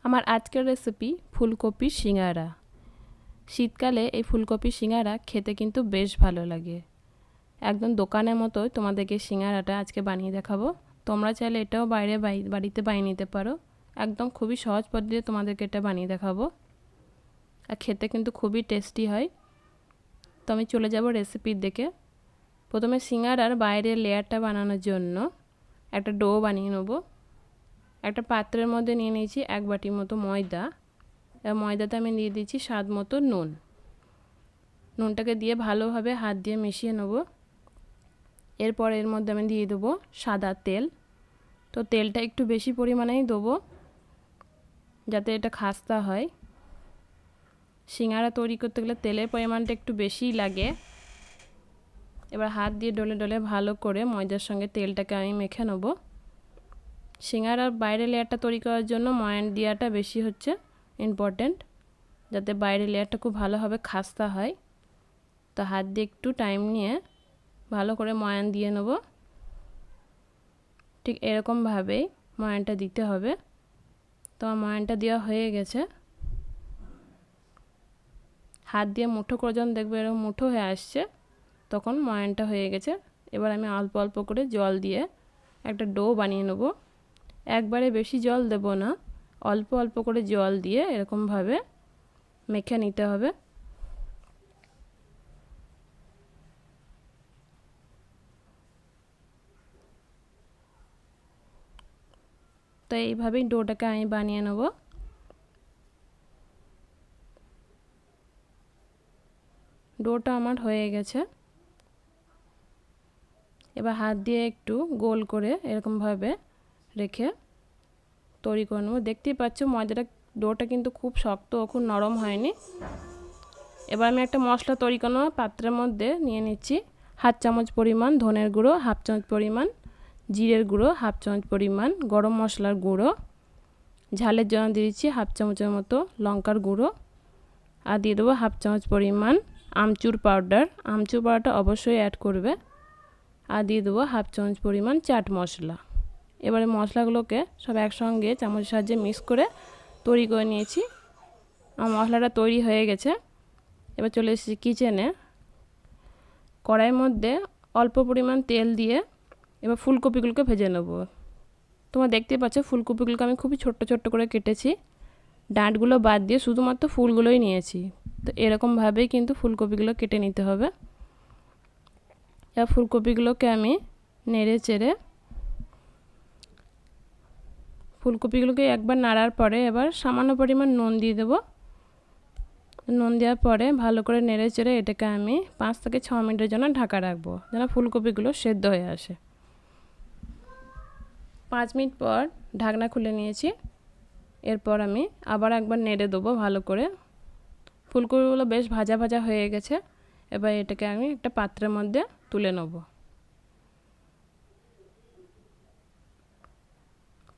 আমার আজকের রেসিপি ফুলকপির সিঙ্গারা। শীতকালে এই ফুলকপির সিঙ্গারা খেতে কিন্তু বেশ ভালো লাগে। একদম দোকানের মতো তোমাদেরকে সিঙ্গারাটা আজকে বানিয়ে দেখাবো। তোমরা চাইলে এটাও বাড়িতে বানিয়ে নিতে পারো। একদম খুবই সহজ পদ্ধতিতে তোমাদেরকে এটা বানিয়ে দেখাবো। আর খেতে কিন্তু খুবই টেস্টি হয়। তো আমি চলে যাব রেসিপির দিকে। প্রথমে সিঙ্গারার বাইরের লেয়ারটা বানানোর জন্য একটা ডো বানিয়ে নেব। একটা পাত্রের মধ্যে নিয়ে নিয়েছি 1 বাটির মতো ময়দা। আর ময়দাতে আমি দিয়ে দিচ্ছি স্বাদ মতো নুন। নুনটাকে দিয়ে ভালোভাবে হাত দিয়ে মিশিয়ে নেব। এরপর এর মধ্যে আমি দিয়ে দেবো সাদা তেল। তো তেলটা একটু বেশি পরিমাণেই দেবো যাতে এটা খাস্তা হয়। সিঙ্গারা তৈরি করতে গেলে তেলের পরিমাণটা একটু বেশিই লাগে। এবার হাত দিয়ে ডলে ডলে ভালো করে ময়দার সঙ্গে তেলটাকে আমি মেখে নেব। সিঙ্গারার বাইরের লেয়ারটা তৈরি করার জন্য ময়ান দেওয়াটা বেশি হচ্ছে ইম্পর্টেন্ট, যাতে বাইরের লেয়ারটা খুব ভালোভাবে খাস্তা হয়। তো হাত দিয়ে একটু টাইম নিয়ে ভালো করে ময়ান দিয়ে নেব। ঠিক এরকমভাবেই ময়ানটা দিতে হবে। তো ময়ানটা দেওয়া হয়ে গেছে। হাত দিয়ে মুঠো করে যখন দেখবে এরকম মুঠো হয়ে আসছে তখন ময়ানটা হয়ে গেছে। এবার আমি অল্প অল্প করে জল দিয়ে একটা ডো বানিয়ে নেব। একবারে বেশি জল দেব না, অল্প অল্প করে জল দিয়ে এরকমভাবে মেখে নিতে হবে। তো এইভাবেই ডোটাকে আমি বানিয়ে নেব। ডোটা আমার হয়ে গেছে। এবার হাত দিয়ে একটু গোল করে এরকমভাবে রেখে তৈরি করে নেব। দেখতেই পাচ্ছ ডোটা কিন্তু খুব শক্ত ও খুব নরম হয়নি। এবার আমি একটা মশলা তৈরি করে নেব। পাত্রের মধ্যে নিয়ে নিচ্ছি 1/2 চামচ পরিমাণ ধনের গুঁড়ো, 1/2 চামচ পরিমাণ জিরের গুঁড়ো, 1/2 চামচ পরিমাণ গরম মশলার গুঁড়ো, ঝালের জন্য দিয়ে দিচ্ছি 1/2 চামচের মতো লঙ্কার গুঁড়ো, আর দিয়ে দেবো 1/2 চামচ পরিমাণ আমচুর পাউডার। আমচুর পাউডারটা অবশ্যই অ্যাড করবে। আর দিয়ে দেবো 1/2 চামচ পরিমাণ চাট মশলা। এবারে মশলাগুলোকে সব একসঙ্গে চামচের সাহায্যে মিক্স করে তৈরি করে নিয়েছি। আমার মশলাটা তৈরি হয়ে গেছে। এবার চলে এসেছি কিচেনে। কড়াইয়ের মধ্যে অল্প পরিমাণ তেল দিয়ে এবার ফুলকপিগুলোকে ভেজে নেব। তোমরা দেখতে পাচ্ছ ফুলকপিগুলোকে আমি খুবই ছোট্ট ছোট্ট করে কেটেছি। ডাঁটগুলো বাদ দিয়ে শুধুমাত্র ফুলগুলোই নিয়েছি। তো এরকমভাবেই কিন্তু ফুলকপিগুলো কেটে নিতে হবে। এবার ফুলকপিগুলোকে আমি নেড়ে চেড়ে ফুলকপিগুলোকে একবার নাড়ার পরে এবার সামান্য পরিমাণ নুন দিয়ে দেবো। নুন দেওয়ার পরে ভালো করে নেড়ে চেড়ে এটাকে আমি 5 থেকে 6 মিনিটের জন্য ঢাকা রাখবো যেন ফুলকপিগুলো সেদ্ধ হয়ে আসে। 5 মিনিট পর ঢাকনা খুলে নিয়েছি। এরপর আমি আবার একবার নেড়ে দেবো ভালো করে। ফুলকপিগুলো বেশ ভাজা ভাজা হয়ে গেছে। এবার এটাকে আমি একটা পাত্রের মধ্যে তুলে নেব।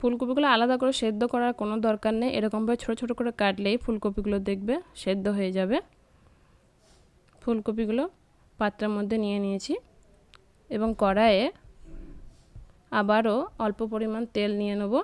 ফুলকপিগুলো আলাদা করে সেদ্ধ করার কোনো দরকার নেই। এরকমভাবে ছোটো ছোটো করে কাটলেই ফুলকপিগুলো দেখবে সেদ্ধ হয়ে যাবে। ফুলকপিগুলো পাত্রের মধ্যে নিয়ে নিয়েছি এবং কড়াইয়ে আবারও অল্প পরিমাণ তেল নিয়ে নেব।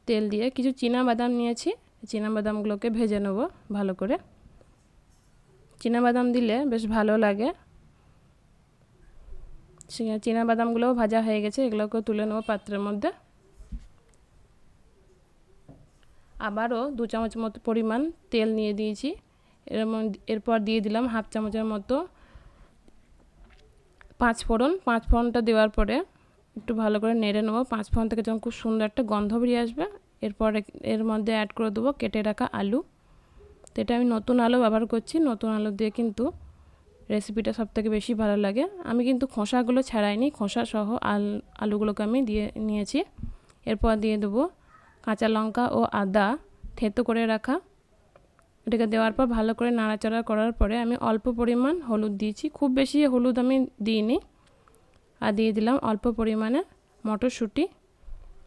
তেল দিয়ে কিছু চীনাবাদাম নিয়েছি। চীনাবাদামগুলোকে ভেজে নেব ভালো করে। চীনাবাদাম দিলে বেশ ভালো লাগে। চীনাবাদামগুলোও ভাজা হয়ে গেছে। এগুলোকে তুলে নেব পাত্রের মধ্যে। আবারও 2 চামচ মতো পরিমাণ তেল নিয়ে দিয়েছি। এরপর দিয়ে দিলাম 1/2 চামচের মতো পাঁচফোড়ন। পাঁচফোড়নটা দেওয়ার পরে একটু ভালো করে নেড়ে নেবো। পাঁচফোড়ন থেকে যখন খুব সুন্দর একটা গন্ধ বেরিয়ে আসবে এরপর এর মধ্যে অ্যাড করে দেবো কেটে রাখা আলু। তো এটা আমি নতুন আলু ব্যবহার করছি। নতুন আলু দিয়ে কিন্তু রেসিপিটা সবথেকে বেশি ভালো লাগে। আমি কিন্তু খোসাগুলো ছাড়াইনি, খোসা সহ আলুগুলোকে আমি দিয়ে নিয়েছি। এরপর দিয়ে দেবো কাঁচা লঙ্কা ও আদা থেতো করে রাখা। এটাকে দেওয়ার পর ভালো করে নাড়াচাড়া করার পরে আমি অল্প পরিমাণ হলুদ দিয়েছি। খুব বেশি হলুদ আমি দিইনি। আর দিয়ে দিলাম অল্প পরিমাণে মটরশুঁটি।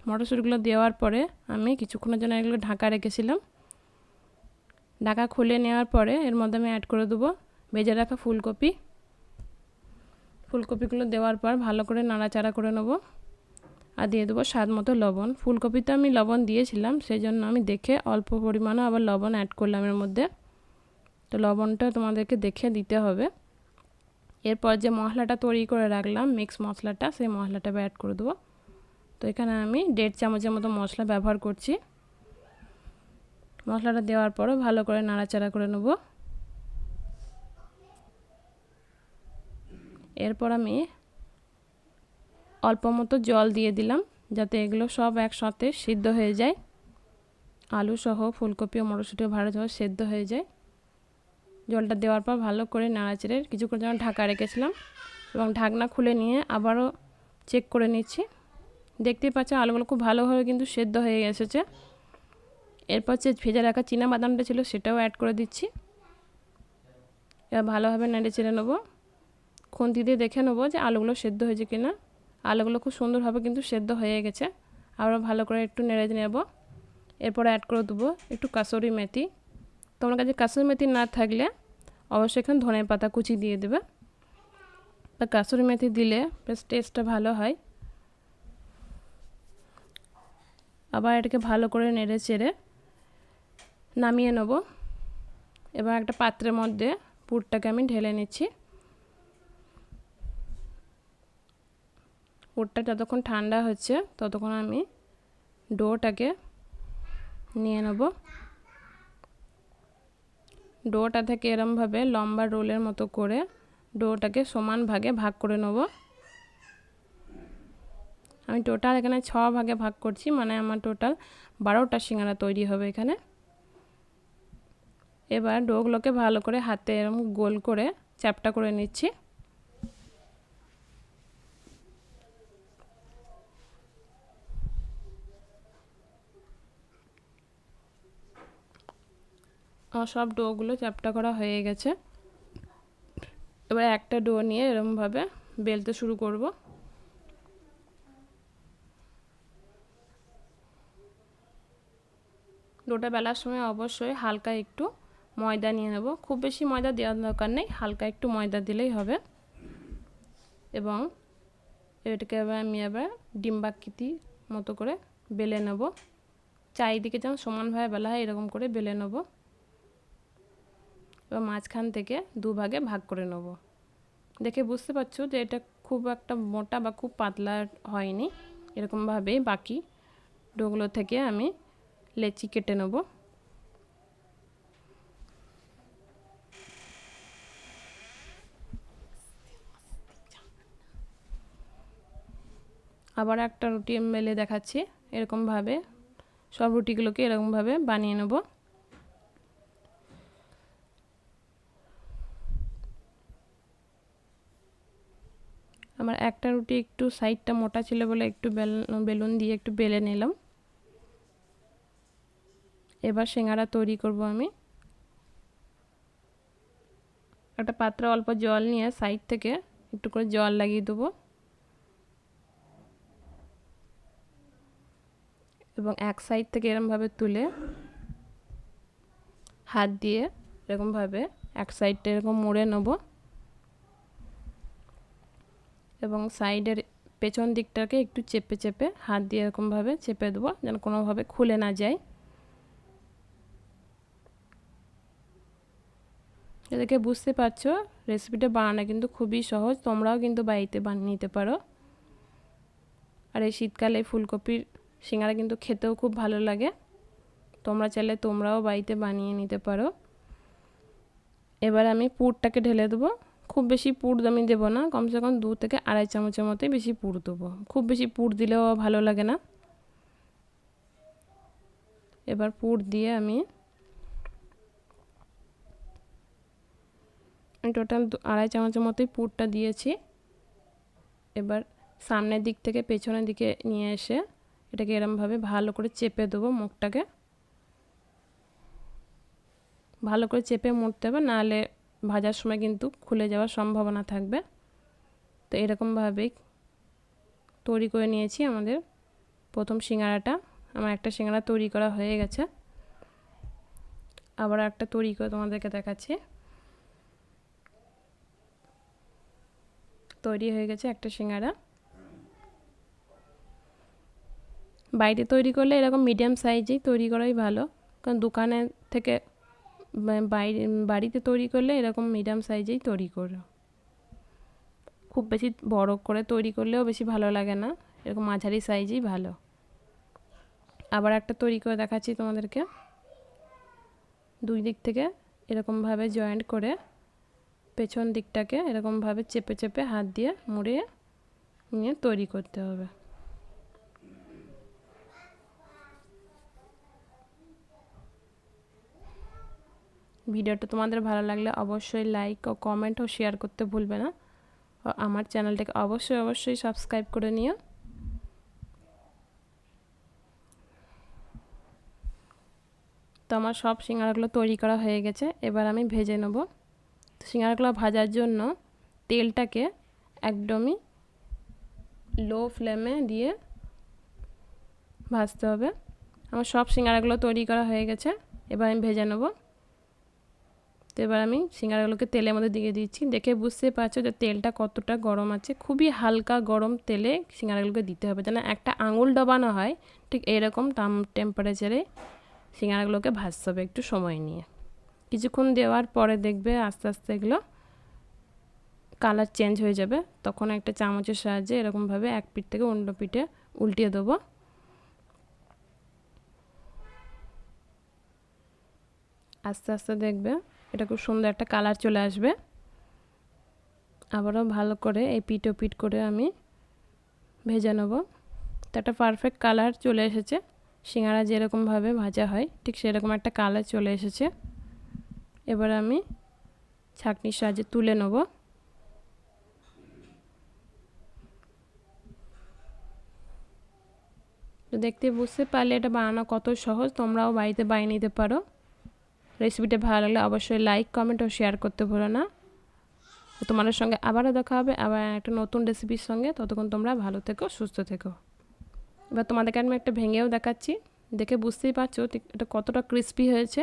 মটরশুঁটিগুলো দেওয়ার পরে আমি কিছুক্ষণের জন্য এগুলো ঢাকা রেখেছিলাম। ঢাকা খুলে নেওয়ার পরে এর মধ্যে আমি অ্যাড করে দেবো ভেজে রাখা ফুলকপি। ফুলকপিগুলো দেওয়ার পর ভালো করে নাড়াচাড়া করে নেব। আর দিয়ে দেবো স্বাদ মতো লবণ। ফুলকপিতে আমি লবণ দিয়েছিলাম, সেই জন্য আমি দেখে অল্প পরিমাণে আবার লবণ অ্যাড করলাম এর মধ্যে। তো লবণটা তোমাদেরকে দেখে দিতে হবে। এরপর যে মশলাটা তৈরি করে রাখলাম, মিক্স মশলাটা, সেই মশলাটা অ্যাড করে দেবো। তো এখানে আমি 1.5 চামচের মতো মশলা ব্যবহার করছি। মশলাটা দেওয়ার পরও ভালো করে নাড়াচাড়া করে নেব। এরপর আমি অল্প মতো জল দিয়ে দিলাম, যাতে এগুলো সব একসাথে সিদ্ধ হয়ে যায়। আলু সহ ফুলকপি ও মটরশুঁটিও ভালোভাবে সেদ্ধ হয়ে যায়। জলটা দেওয়ার পর ভালো করে নাড়াচাড়ে কিছুক্ষণ যেন ঢাকা রেখেছিলাম, এবং ঢাকনা খুলে নিয়ে আবারও চেক করে নিচ্ছি। দেখতেই পাচ্ছ আলুগুলো খুব ভালোভাবে কিন্তু সেদ্ধ হয়ে এসেছে। এরপর যে ভেজে রাখা চীনা বাদামটা ছিল সেটাও অ্যাড করে দিচ্ছি। এবার ভালোভাবে নেড়ে চেড়ে নেবো। খুন্তি দিয়ে দেখে নেবো যে আলুগুলো সেদ্ধ হয়েছে কিনা। আলুগুলো খুব সুন্দরভাবে কিন্তু সেদ্ধ হয়ে গেছে। আবার ভালো করে একটু নেড়ে নেব। এরপর অ্যাড করে দেবো একটু কাসুরি মেথি। তোমার কাছে কাসুরি মেথি না থাকলে অবশ্যই এখানে ধনে পাতা কুচি দিয়ে দেবে, বা কাসুরি মেথি দিলে বেশ টেস্টটা ভালো হয়। আবার এটাকে ভালো করে নেড়ে চেড়ে নামিয়ে নেব। এবার একটা পাত্রের মধ্যে পুরটাকে আমি ঢেলে নিচ্ছি। পুরটা যতক্ষণ ঠান্ডা হচ্ছে ততক্ষণ আমি ডোটাকে নিয়ে নেব। ডোটা থেকে এরমভাবে লম্বা রোলের মতো করে ডোটাকে সমান ভাগে ভাগ করে নেব। আমি টোটাল এখানে 6 ভাগে ভাগ করছি, মানে আমার টোটাল 12টা সিঙ্গারা তৈরি হবে এখানে। এবার ডোগুলোকে ভালো করে হাতে এরকম গোল করে চ্যাপটা করে নিচ্ছি। আমার সব ডোগুলো চ্যাপটা করা হয়ে গেছে। এবার একটা ডো নিয়ে এরকমভাবে বেলতে শুরু করব। ডোটা বেলার সময় অবশ্যই হালকা একটু ময়দা নিয়ে নেব। খুব বেশি ময়দা দেওয়ার দরকার নেই, হালকা একটু ময়দা দিলেই হবে। এবং এটাকে আমি আবার ডিম্বাকৃতি মতো করে বেলে নেব। চারিদিকে যেন সমানভাবে বেলা হয় এরকম করে বেলে নেব। এবার মাঝখান থেকে 2 ভাগে ভাগ করে নেব। দেখে বুঝতে পারছো যে এটা খুব একটা মোটা বা খুব পাতলা হয়নি। এরকমভাবেই বাকি ডোগুলো থেকে আমি লেচি কেটে নেব। আবার একটা রুটি বেলে দেখাচ্ছি। এরকমভাবে সব রুটিগুলোকে এরকমভাবে বানিয়ে নেব। আমার একটা রুটি একটু সাইডটা মোটা ছিল বলে একটু বেলুন দিয়ে একটু বেলে নিলাম। এবার সিঙ্গারা তৈরি করব আমি। একটা পাত্রে অল্প জল নিয়ে সাইড থেকে একটু করে জল লাগিয়ে দেবো, এবং এক সাইড থেকে এরকমভাবে তুলে হাত দিয়ে এরকমভাবে এক সাইডটা এরকম মুড়ে নেব, এবং সাইডের পেছন দিকটাকে একটু চেপে চেপে হাত দিয়ে এরকমভাবে চেপে দেবো, যেন কোনোভাবে খুলে না যায়। এদিকে বুঝতে পারছো রেসিপিটা বানানো কিন্তু খুবই সহজ, তোমরাও কিন্তু বাড়িতে বানিয়ে নিতে পারো। আর এই শীতকালে ফুলকপির সিঙ্গারা কিন্তু খেতেও খুব ভালো লাগে। তোমরা চাইলে তোমরাও বাড়িতে বানিয়ে নিতে পারো। এবার আমি পুরটাকে ঢেলে দেবো। খুব বেশি পুর আমি দেবো না, কমসে কম 2 থেকে আড়াই চামচের মতোই বেশি পুর দেবো। খুব বেশি পুর দিলেও ভালো লাগে না। এবার পুর দিয়ে আমি টোটাল আড়াই চামচের মতোই পুরটা দিয়েছি। এবার সামনের দিক থেকে পেছনের দিকে নিয়ে এসে এটাকে এরমভাবে ভালো করে চেপে দেবো। মুখটাকে ভালো করে চেপে মুড়তে হবে, নাহলে ভাজার সময় কিন্তু খুলে যাওয়ার সম্ভাবনা থাকবে। তো এরকমভাবেই তৈরি করে নিয়েছি আমাদের প্রথম সিঙ্গারাটা। আমার একটা সিঙ্গারা তৈরি করা হয়ে গেছে, আবার একটা তৈরি করে তোমাদেরকে দেখাচ্ছি। তৈরি হয়ে গেছে একটা সিঙ্গারা। বাড়িতে তৈরি করলে এরকম মিডিয়াম সাইজেই তৈরি করাই ভালো, কারণ দোকানে থেকে বাড়িতে তৈরি করলে এরকম মিডিয়াম সাইজেই তৈরি করো। খুব বেশি বড় করে তৈরি করলেও বেশি ভালো লাগে না, এরকম মাঝারি সাইজই ভালো। আবার একটা তৈরি করে দেখাচ্ছি তোমাদেরকে। দুই দিক থেকে এরকমভাবে জয়েন্ট করে পেছন দিকটাকে এরকমভাবে চেপে চেপে হাত দিয়ে মুড়িয়ে নিয়ে তৈরি করতে হবে। ভিডিওটা তোমাদের ভালো লাগলে অবশ্যই লাইক ও কমেন্ট ও শেয়ার করতে ভুলবে না। আর আমার চ্যানেলটাকে অবশ্যই সাবস্ক্রাইব করে নিও। তো আমার সব সিঙ্গারাগুলো তৈরি করা হয়ে গেছে, এবার আমি ভেজে নেব। তো সিঙ্গারাগুলো ভাজার জন্য তেলটাকে একদমই লো ফ্লেমে দিয়ে ভাজতে হবে। আমার সব সিঙ্গারাগুলো তৈরি করা হয়ে গেছে, এবার আমি ভেজে নেব। তো এবার আমি সিঙ্গারাগুলোকে তেলের মধ্যে দিয়ে দিচ্ছি। দেখে বুঝতে পারছো যে তেলটা কতটা গরম আছে। খুবই হালকা গরম তেলে সিঙ্গারাগুলোকে দিতে হবে, যেন একটা আঙুল ডবানো হয় ঠিক এরকম টেম্পারেচারে সিঙ্গারাগুলোকে ভাজতে হবে একটু সময় নিয়ে। কিছুক্ষণ দেওয়ার পরে দেখবে আস্তে আস্তে এগুলো কালার চেঞ্জ হয়ে যাবে। তখন একটা চামচের সাহায্যে এরকমভাবে এক পিঠ থেকে অন্য পিঠে উল্টিয়ে দেবো। আস্তে আস্তে দেখবে এটা খুব সুন্দর একটা কালার চলে আসবে। আবারও ভালো করে এই পিঠ ও পিঠ করে আমি ভেজে নেব। তো একটা পারফেক্ট কালার চলে এসেছে। সিঙ্গারা যেরকমভাবে ভাজা হয় ঠিক সেরকম একটা কালার চলে এসেছে। এবার আমি ছাঁকনির সাহায্যে তুলে নেব। তো দেখতে বুঝতে পারলে এটা বানানো কত সহজ, তোমরাও বাড়িতে বানিয়ে নিতে পারো। রেসিপিটা ভালো লাগলে অবশ্যই লাইক কমেন্ট ও শেয়ার করতে ভুলো না। তোমাদের সঙ্গে আবারও দেখা হবে আবার একটা নতুন রেসিপির সঙ্গে। ততক্ষণ তোমরা ভালো থেকো, সুস্থ থেকো। এবার তোমাদেরকে আমি একটা ভেঙেও দেখাচ্ছি, দেখে বুঝতেই পারছো এটা কতটা ক্রিস্পি হয়েছে।